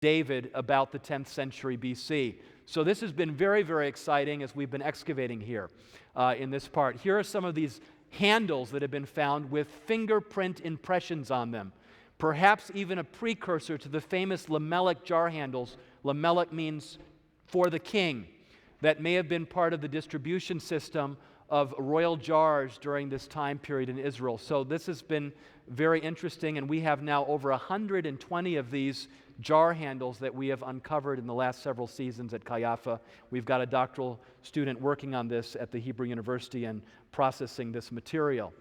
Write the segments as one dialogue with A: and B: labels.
A: David about the 10th century BC. So this has been very, very exciting as we've been excavating here in this part. Here are some of these handles that have been found with fingerprint impressions on them, perhaps even a precursor to the famous lamellic jar handles. Lamellic means for the king. That may have been part of the distribution system of royal jars during this time period in Israel. So this has been very interesting, and we have now over 120 of these jar handles that we have uncovered in the last several seasons at Kayafa. We've got a doctoral student working on this at the Hebrew University and processing this material.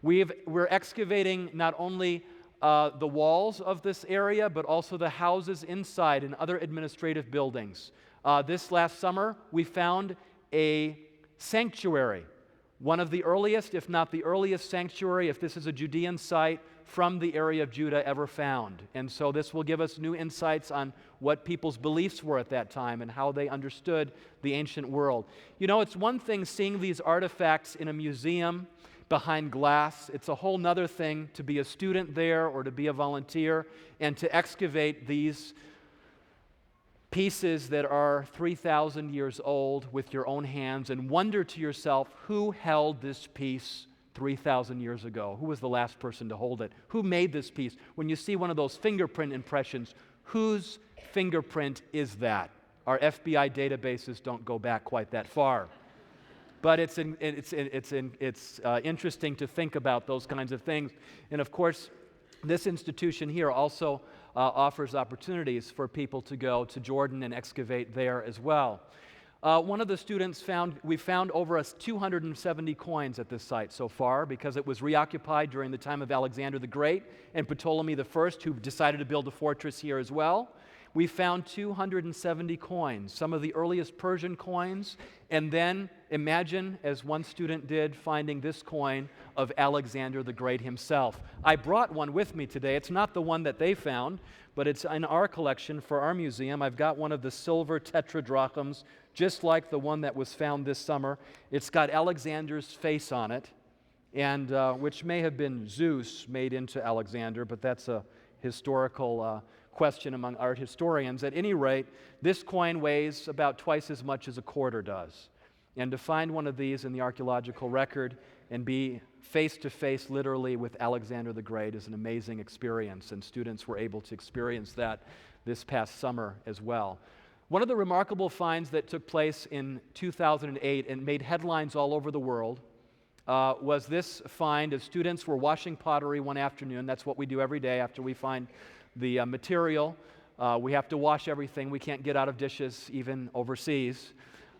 A: We're excavating not only the walls of this area, but also the houses inside and other administrative buildings. This last summer, we found a sanctuary, one of the earliest, if not the earliest sanctuary, if this is a Judean site, from the area of Judah ever found. And so this will give us new insights on what people's beliefs were at that time and how they understood the ancient world. You know, it's one thing seeing these artifacts in a museum behind glass. It's a whole nother thing to be a student there or to be a volunteer and to excavate these pieces that are 3,000 years old with your own hands and wonder to yourself, who held this piece 3,000 years ago? Who was the last person to hold it? Who made this piece? When you see one of those fingerprint impressions, whose fingerprint is that? Our FBI databases don't go back quite that far. But it's interesting to think about those kinds of things. And of course, this institution here also offers opportunities for people to go to Jordan and excavate there as well. One of the students we found over 270 coins at this site so far because it was reoccupied during the time of Alexander the Great and Ptolemy I, who decided to build a fortress here as well. We found 270 coins, some of the earliest Persian coins, and then imagine, as one student did, finding this coin of Alexander the Great himself. I brought one with me today. It's not the one that they found, but it's in our collection for our museum. I've got one of the silver tetradrachms, just like the one that was found this summer. It's got Alexander's face on it, and which may have been Zeus made into Alexander, but that's a historical question among art historians. At any rate, this coin weighs about twice as much as a quarter does. And to find one of these in the archaeological record and be face-to-face literally with Alexander the Great is an amazing experience, and students were able to experience that this past summer as well. One of the remarkable finds that took place in 2008 and made headlines all over the world was this find as students were washing pottery one afternoon. That's what we do every day after we find the material. We have to wash everything. We can't get out of dishes even overseas.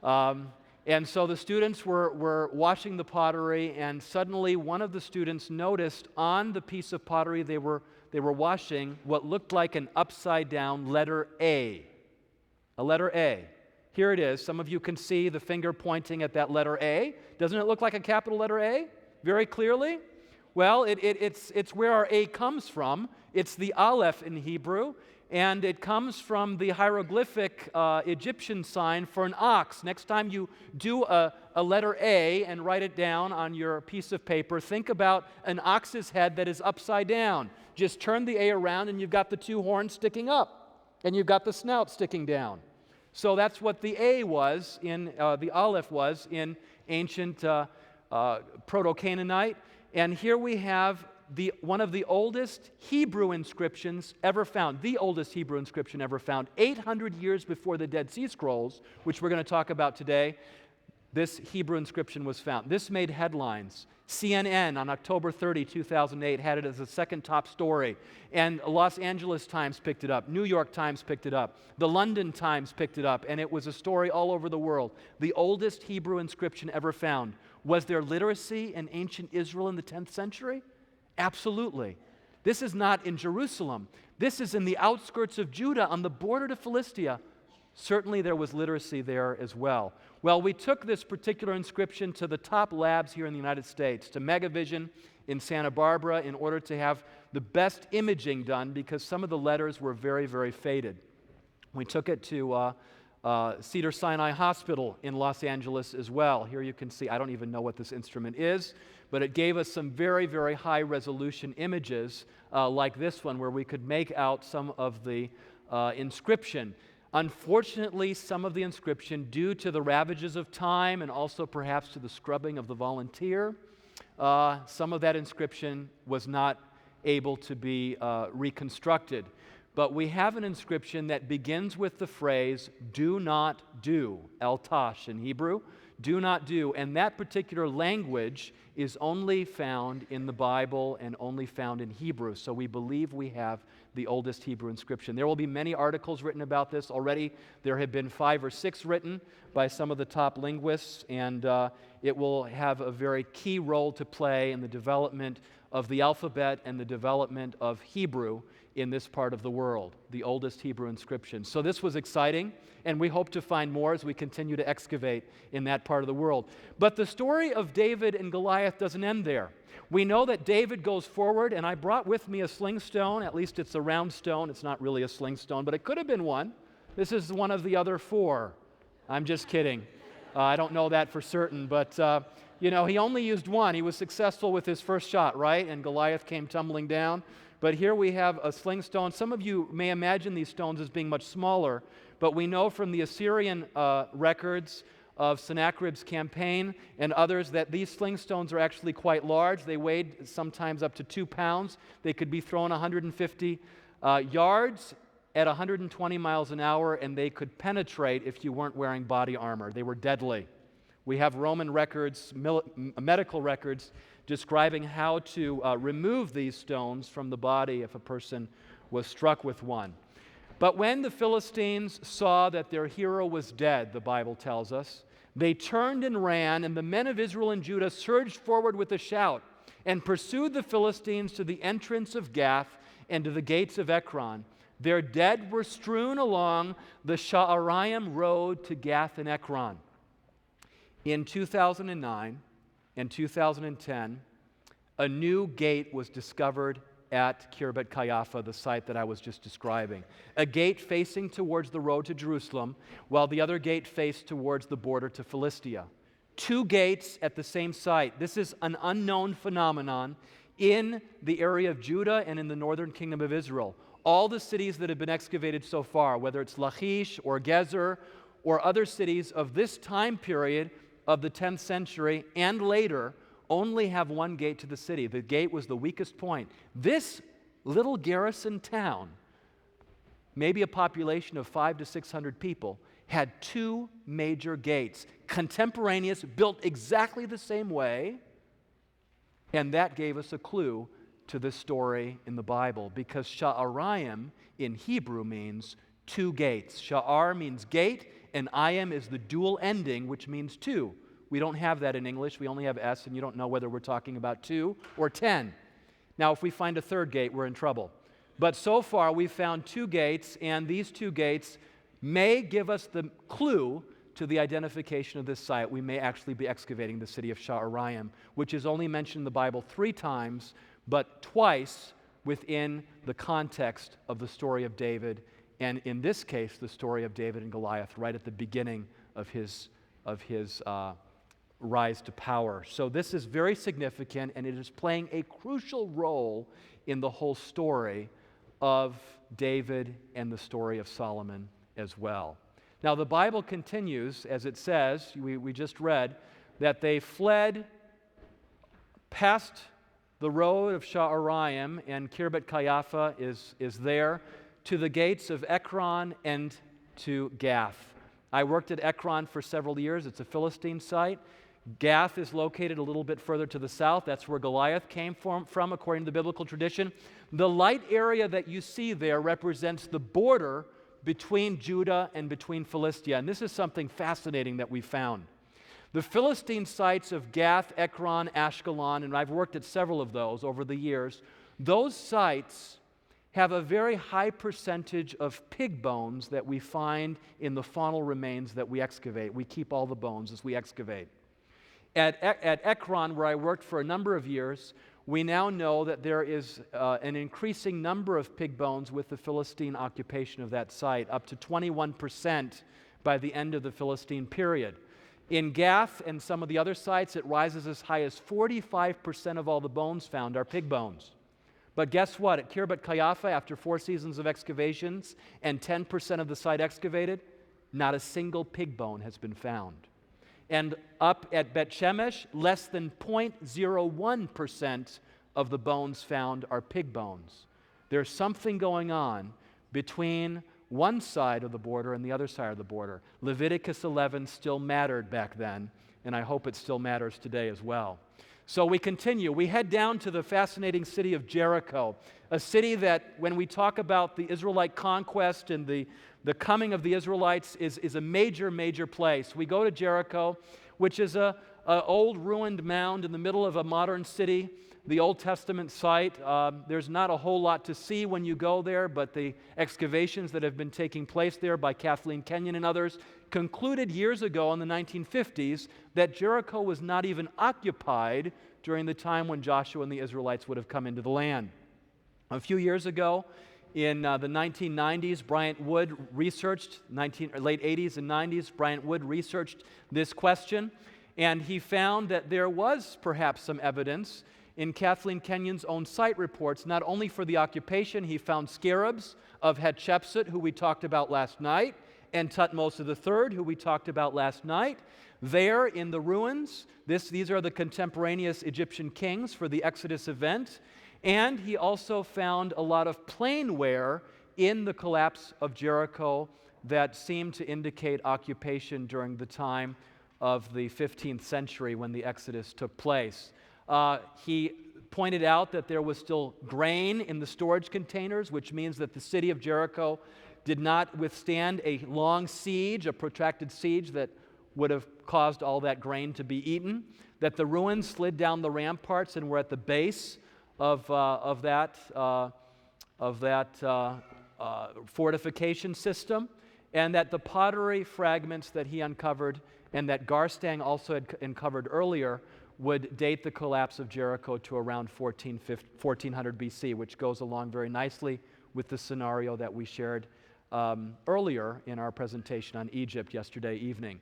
A: And so the students were washing the pottery, and suddenly one of the students noticed on the piece of pottery they were washing what looked like an upside-down letter A. A letter A. Here it is. Some of you can see the finger pointing at that letter A. Doesn't it look like a capital letter A? Very clearly? Well, it's where our A comes from. It's the Aleph in Hebrew, and it comes from the hieroglyphic Egyptian sign for an ox. Next time you do a letter A and write it down on your piece of paper, think about an ox's head that is upside down. Just turn the A around and you've got the two horns sticking up, and you've got the snout sticking down. So that's what the A was in, the Aleph was in ancient Proto-Canaanite. And here we have one of the oldest Hebrew inscriptions ever found, the oldest Hebrew inscription ever found, 800 years before the Dead Sea Scrolls, which we're going to talk about today. This Hebrew inscription was found. This made headlines. CNN on October 30, 2008 had it as the second top story, and Los Angeles Times picked it up, New York Times picked it up, the London Times picked it up, and it was a story all over the world. The oldest Hebrew inscription ever found. Was there literacy in ancient Israel in the 10th century? Absolutely. This is not in Jerusalem. This is in the outskirts of Judah on the border to Philistia. Certainly there was literacy there as well. Well, we took this particular inscription to the top labs here in the United States, to Megavision in Santa Barbara, in order to have the best imaging done because some of the letters were very, very faded. We took it to Cedars-Sinai Hospital in Los Angeles as well. Here you can see, I don't even know what this instrument is, but it gave us some very, very high resolution images like this one where we could make out some of the inscription. Unfortunately, some of the inscription, due to the ravages of time and also perhaps to the scrubbing of the volunteer, some of that inscription was not able to be reconstructed. But we have an inscription that begins with the phrase, "do not do," el tash in Hebrew, "do not do." And that particular language is only found in the Bible and only found in Hebrew. So we believe we have the oldest Hebrew inscription. There will be many articles written about this. Already there have been 5 or 6 written by some of the top linguists, and it will have a very key role to play in the development of the alphabet and the development of Hebrew in this part of the world, the oldest Hebrew inscription. So this was exciting, and we hope to find more as we continue to excavate in that part of the world. But the story of David and Goliath doesn't end there. We know that David goes forward, and I brought with me a sling stone. At least it's a round stone. It's not really a sling stone, but it could have been one. This is one of the other 4. I'm just kidding. I don't know that for certain, but he only used one. He was successful with his first shot, right? And Goliath came tumbling down. But here we have a sling stone. Some of you may imagine these stones as being much smaller, but we know from the Assyrian records of Sennacherib's campaign and others that these sling stones are actually quite large. They weighed sometimes up to 2 pounds. They could be thrown 150 yards at 120 miles an hour, and they could penetrate if you weren't wearing body armor. They were deadly. We have Roman records, medical records, describing how to remove these stones from the body if a person was struck with one. But when the Philistines saw that their hero was dead, the Bible tells us, they turned and ran, and the men of Israel and Judah surged forward with a shout and pursued the Philistines to the entrance of Gath and to the gates of Ekron. Their dead were strewn along the Sha'araim road to Gath and Ekron. In 2009 and 2010, a new gate was discovered at Kirbet Kaiafa, the site that I was just describing. A gate facing towards the road to Jerusalem, while the other gate faced towards the border to Philistia. 2 gates at the same site. This is an unknown phenomenon in the area of Judah and in the northern kingdom of Israel. All the cities that have been excavated so far, whether it's Lachish or Gezer or other cities of this time period of the 10th century and later, only have one gate to the city. The gate was the weakest point. This little garrison town, maybe a population of 500 to 600 people, had 2 major gates, contemporaneous, built exactly the same way, and that gave us a clue to this story in the Bible, because Sha'araim in Hebrew means 2 gates. Sha'ar means gate, and ayim is the dual ending, which means 2. We don't have that in English. We only have S, and you don't know whether we're talking about 2 or 10. Now, if we find a 3rd gate, we're in trouble. But so far, we've found 2 gates, and these 2 gates may give us the clue to the identification of this site. We may actually be excavating the city of Sha'araim, which is only mentioned in the Bible 3 times, but twice within the context of the story of David, and in this case, the story of David and Goliath, right at the beginning of his rise to power. So this is very significant, and it is playing a crucial role in the whole story of David and the story of Solomon as well. Now, the Bible continues, as it says, we just read, that they fled past the road of Sha'araim, and Kirbet Kaiafa is there, to the gates of Ekron and to Gath. I worked at Ekron for several years. It's a Philistine site. Gath is located a little bit further to the south. That's where Goliath came from, according to the biblical tradition. The light area that you see there represents the border between Judah and between Philistia. And this is something fascinating that we found. The Philistine sites of Gath, Ekron, Ashkelon, and I've worked at several of those over the years, those sites have a very high percentage of pig bones that we find in the faunal remains that we excavate. We keep all the bones as we excavate. At Ekron, where I worked for a number of years, we now know that there is an increasing number of pig bones with the Philistine occupation of that site, up to 21% by the end of the Philistine period. In Gath and some of the other sites, it rises as high as 45% of all the bones found are pig bones. But guess what? At Kirbet Kayafa, after 4 seasons of excavations and 10% of the site excavated, not a single pig bone has been found. And up at Bet Shemesh, less than 0.01% of the bones found are pig bones. There's something going on between one side of the border and the other side of the border. Leviticus 11 still mattered back then, and I hope it still matters today as well. So we continue. We head down to the fascinating city of Jericho, a city that, when we talk about the Israelite conquest and the coming of the Israelites, is a major, major place. We go to Jericho, which is an old ruined mound in the middle of a modern city, the Old Testament site. There's not a whole lot to see when you go there, but the excavations that have been taking place there by Kathleen Kenyon and others concluded years ago in the 1950s that Jericho was not even occupied during the time when Joshua and the Israelites would have come into the land. A few years ago, in the 1990s, Bryant Wood researched, late 80s and 90s, Bryant Wood researched this question, and he found that there was perhaps some evidence in Kathleen Kenyon's own site reports, not only for the occupation. He found scarabs of Hatshepsut, who we talked about last night, and Tutmosis III, who we talked about last night. There in the ruins, these are the contemporaneous Egyptian kings for the Exodus event. And he also found a lot of plainware in the collapse of Jericho that seemed to indicate occupation during the time of the 15th century when the Exodus took place. He pointed out that there was still grain in the storage containers, which means that the city of Jericho did not withstand a long siege, a protracted siege that would have caused all that grain to be eaten, that the ruins slid down the ramparts and were at the base of that fortification system, and that the pottery fragments that he uncovered and that Garstang also had uncovered earlier would date the collapse of Jericho to around 1400 BC, which goes along very nicely with the scenario that we shared earlier in our presentation on Egypt yesterday evening.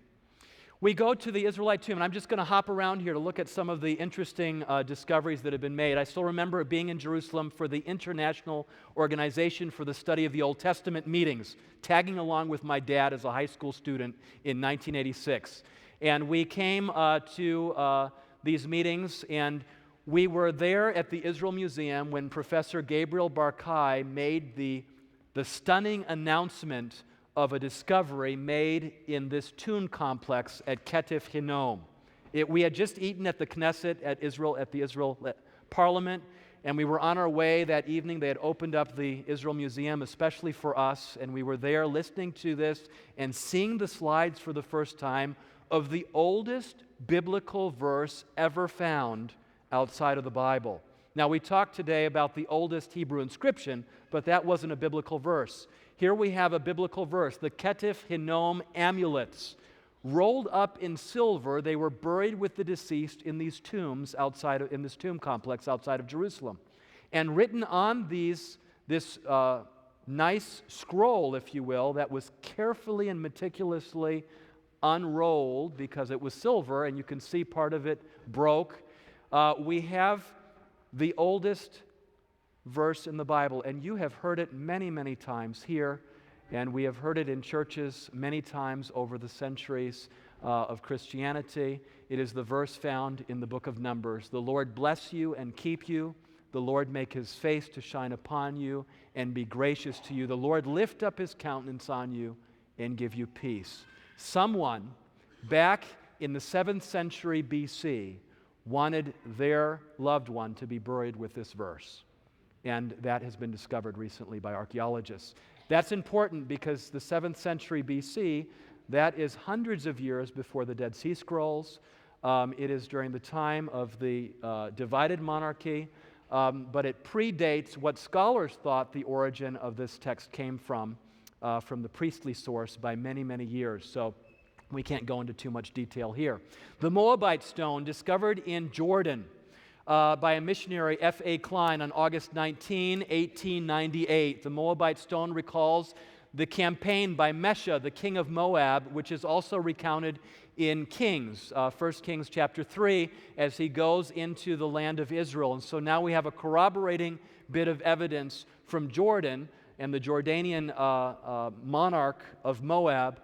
A: We go to the Israelite tomb, and I'm just going to hop around here to look at some of the interesting discoveries that have been made. I still remember being in Jerusalem for the International Organization for the Study of the Old Testament meetings, tagging along with my dad as a high school student in 1986. And we came to these meetings, and we were there at the Israel Museum when Professor Gabriel Barkay made the stunning announcement of a discovery made in this tomb complex at Ketif Hinnom. We had just eaten at the Knesset at the Israel Parliament, and we were on our way that evening. They had opened up the Israel Museum especially for us, and we were there listening to this and seeing the slides for the first time of the oldest biblical verse ever found outside of the Bible. Now, we talked today about the oldest Hebrew inscription, but that wasn't a biblical verse. Here we have a biblical verse, the Ketif Hinnom amulets. Rolled up in silver, they were buried with the deceased in these tombs in this tomb complex outside of Jerusalem. And written on this nice scroll, if you will, that was carefully and meticulously unrolled because it was silver, and you can see part of it broke. We have the oldest verse in the Bible, and you have heard it many, many times here, and we have heard it in churches many times over the centuries of Christianity. It is the verse found in the book of Numbers. The Lord bless you and keep you. The Lord make his face to shine upon you and be gracious to you. The Lord lift up his countenance on you and give you peace. Someone back in the 7th century BC wanted their loved one to be buried with this verse. And that has been discovered recently by archaeologists. That's important because the 7th century BC, that is hundreds of years before the Dead Sea Scrolls. It is during the time of the divided monarchy, but it predates what scholars thought the origin of this text came from the priestly source by many, many years. So we can't go into too much detail here. The Moabite stone discovered in Jordan by a missionary, F.A. Klein, on August 19, 1898. The Moabite stone recalls the campaign by Mesha, the king of Moab, which is also recounted in Kings, 1 Kings chapter 3, as he goes into the land of Israel. And so now we have a corroborating bit of evidence from Jordan and the Jordanian monarch of Moab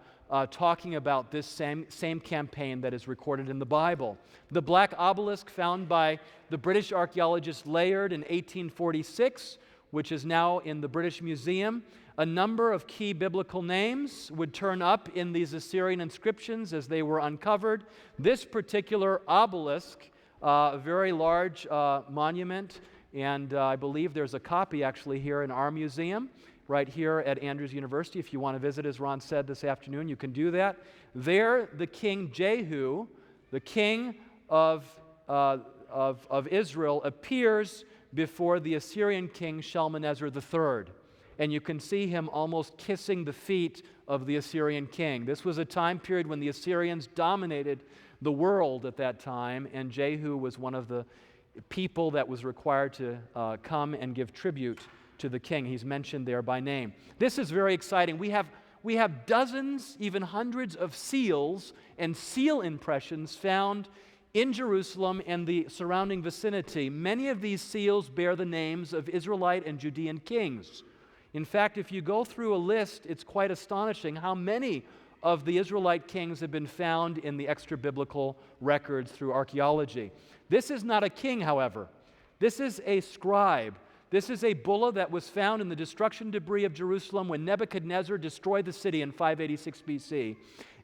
A: talking about this same campaign that is recorded in the Bible. The black obelisk found by the British archaeologist Layard in 1846, which is now in the British Museum. A number of key biblical names would turn up in these Assyrian inscriptions as they were uncovered. This particular obelisk, a very large monument, and I believe there's a copy actually here in our museum, right here at Andrews University. If you want to visit, as Ron said this afternoon, you can do that. There, the king Jehu, the king of Israel, appears before the Assyrian king Shalmaneser III. And you can see him almost kissing the feet of the Assyrian king. This was a time period when the Assyrians dominated the world at that time, and Jehu was one of the people that was required to come and give tribute to the king. He's mentioned there by name. This is very exciting. We have dozens, even hundreds of seals and seal impressions found in Jerusalem and the surrounding vicinity. Many of these seals bear the names of Israelite and Judean kings. In fact, if you go through a list, it's quite astonishing how many of the Israelite kings have been found in the extra-biblical records through archaeology. This is not a king, however. This is a scribe. This is a bulla that was found in the destruction debris of Jerusalem when Nebuchadnezzar destroyed the city in 586 BC.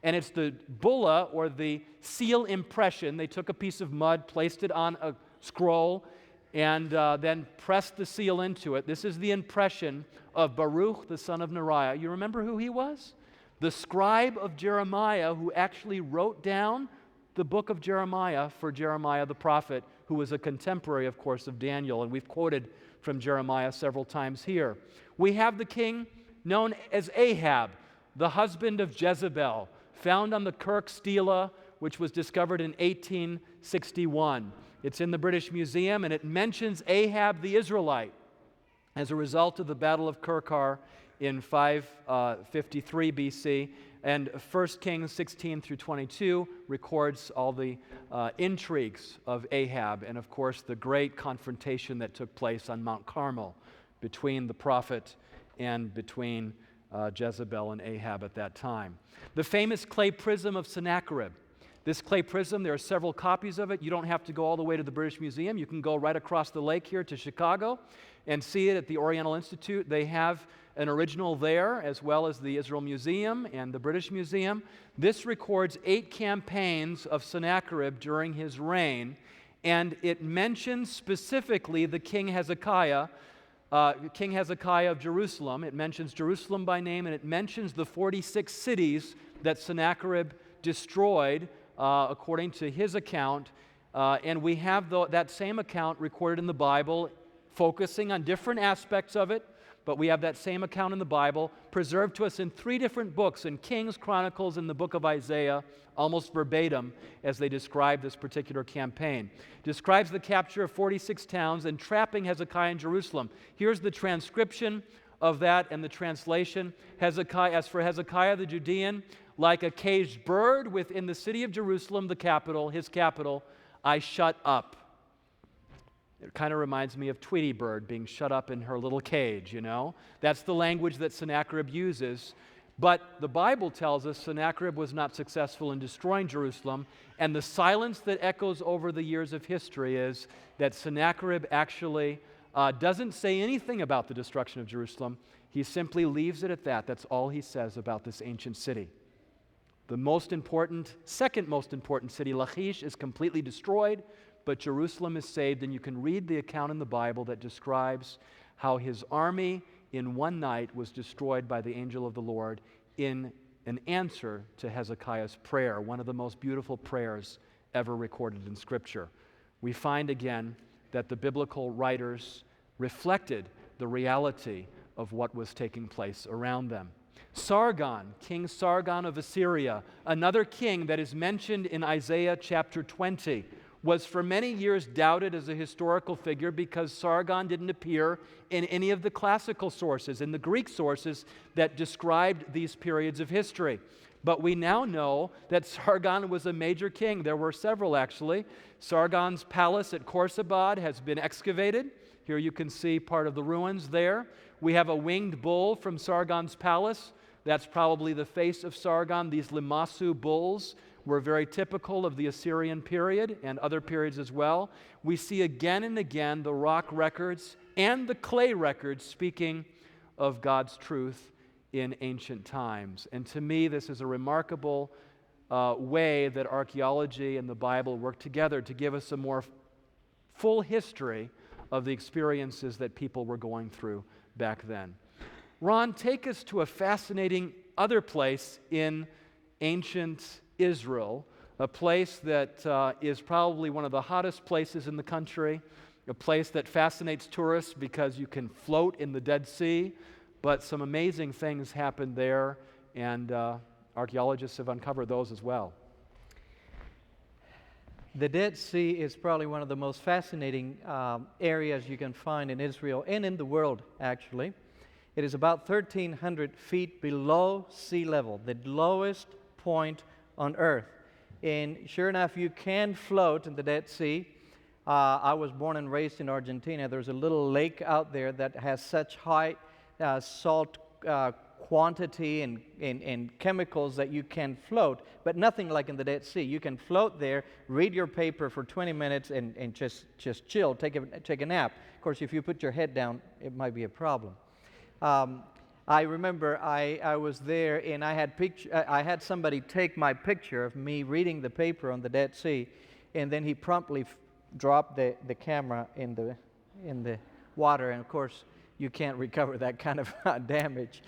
A: And it's the bulla, or the seal impression. They took a piece of mud, placed it on a scroll, and then pressed the seal into it. This is the impression of Baruch, the son of Neriah. You remember who he was? The scribe of Jeremiah, who actually wrote down the book of Jeremiah for Jeremiah the prophet, who was a contemporary, of course, of Daniel. And we've quoted from Jeremiah several times here. We have the king known as Ahab, the husband of Jezebel, found on the Kirk Stela, which was discovered in 1861. It's in the British Museum, and it mentions Ahab the Israelite as a result of the Battle of Kirkar in 553 BC. And 1 Kings 16 through 22 records all the intrigues of Ahab and, of course, the great confrontation that took place on Mount Carmel between the prophet and between Jezebel and Ahab at that time. The famous clay prism of Sennacherib. This clay prism, there are several copies of it. You don't have to go all the way to the British Museum. You can go right across the lake here to Chicago and see it at the Oriental Institute. They have an original there, as well as the Israel Museum and the British Museum. This records 8 campaigns of Sennacherib during his reign, and it mentions specifically the King Hezekiah of Jerusalem. It mentions Jerusalem by name, and it mentions the 46 cities that Sennacherib destroyed according to his account. And we have that same account recorded in the Bible, focusing on different aspects of it. But we have that same account in the Bible, preserved to us in 3 different books, in Kings, Chronicles, and the book of Isaiah, almost verbatim, as they describe this particular campaign. Describes the capture of 46 towns and trapping Hezekiah in Jerusalem. Here's the transcription of that and the translation. As for Hezekiah the Judean, like a caged bird within the city of Jerusalem, the capital, his capital, I shut up. It kind of reminds me of Tweety Bird being shut up in her little cage, you know. That's the language that Sennacherib uses. But the Bible tells us Sennacherib was not successful in destroying Jerusalem, and the silence that echoes over the years of history is that Sennacherib actually doesn't say anything about the destruction of Jerusalem. He simply leaves it at that. That's all he says about this ancient city. The second most important city, Lachish, is completely destroyed, but Jerusalem is saved, and you can read the account in the Bible that describes how his army in one night was destroyed by the angel of the Lord in an answer to Hezekiah's prayer, one of the most beautiful prayers ever recorded in Scripture. We find again that the biblical writers reflected the reality of what was taking place around them. Sargon, King Sargon of Assyria, another king that is mentioned in Isaiah chapter 20. was for many years doubted as a historical figure because Sargon didn't appear in any of the classical sources, in the Greek sources that described these periods of history. But we now know that Sargon was a major king. There were several, actually. Sargon's palace at Khorsabad has been excavated. Here you can see part of the ruins there. We have a winged bull from Sargon's palace. That's probably the face of Sargon. These Limassol bulls were very typical of the Assyrian period and other periods as well. We see again and again the rock records and the clay records speaking of God's truth in ancient times. And to me, this is a remarkable way that archaeology and the Bible work together to give us a more full history of the experiences that people were going through back then. Ron, take us to a fascinating other place in ancient Israel, a place that is probably one of the hottest places in the country, a place that fascinates tourists because you can float in the Dead Sea, but some amazing things happened there, and archaeologists have uncovered those as well.
B: The Dead Sea is probably one of the most fascinating areas you can find in Israel and in the world, actually. It is about 1,300 feet below sea level, the lowest point on earth. And sure enough, you can float in the Dead Sea. I was born and raised in Argentina. There's a little lake out there that has such high salt quantity and chemicals that you can float, but nothing like in the Dead Sea. You can float there, read your paper for 20 minutes, and just chill, take a nap. Of course, if you put your head down, it might be a problem. I remember I was there, and I had somebody take my picture of me reading the paper on the Dead Sea, and then he promptly dropped the camera in the water, and of course, you can't recover that kind of damage.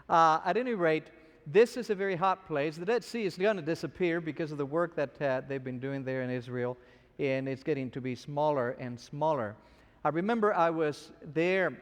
B: At any rate, this is a very hot place. The Dead Sea is going to disappear because of the work that they've been doing there in Israel, and it's getting to be smaller and smaller. I remember I was there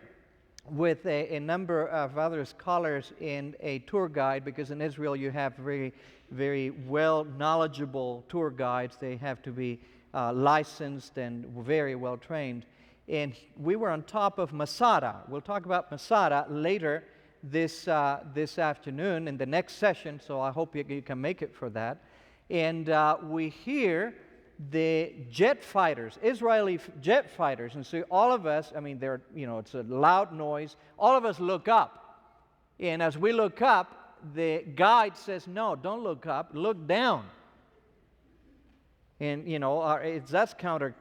B: with a number of other scholars and a tour guide, because in Israel you have very, very well knowledgeable tour guides. They have to be licensed and very well trained. And we were on top of Masada. We'll talk about Masada later this afternoon in the next session, so I hope you can make it for that. And we hear the jet fighters, Israeli jet fighters, and so all of us, I mean, it's a loud noise. All of us look up, and as we look up, the guide says, "No, don't look up, look down." And that's counter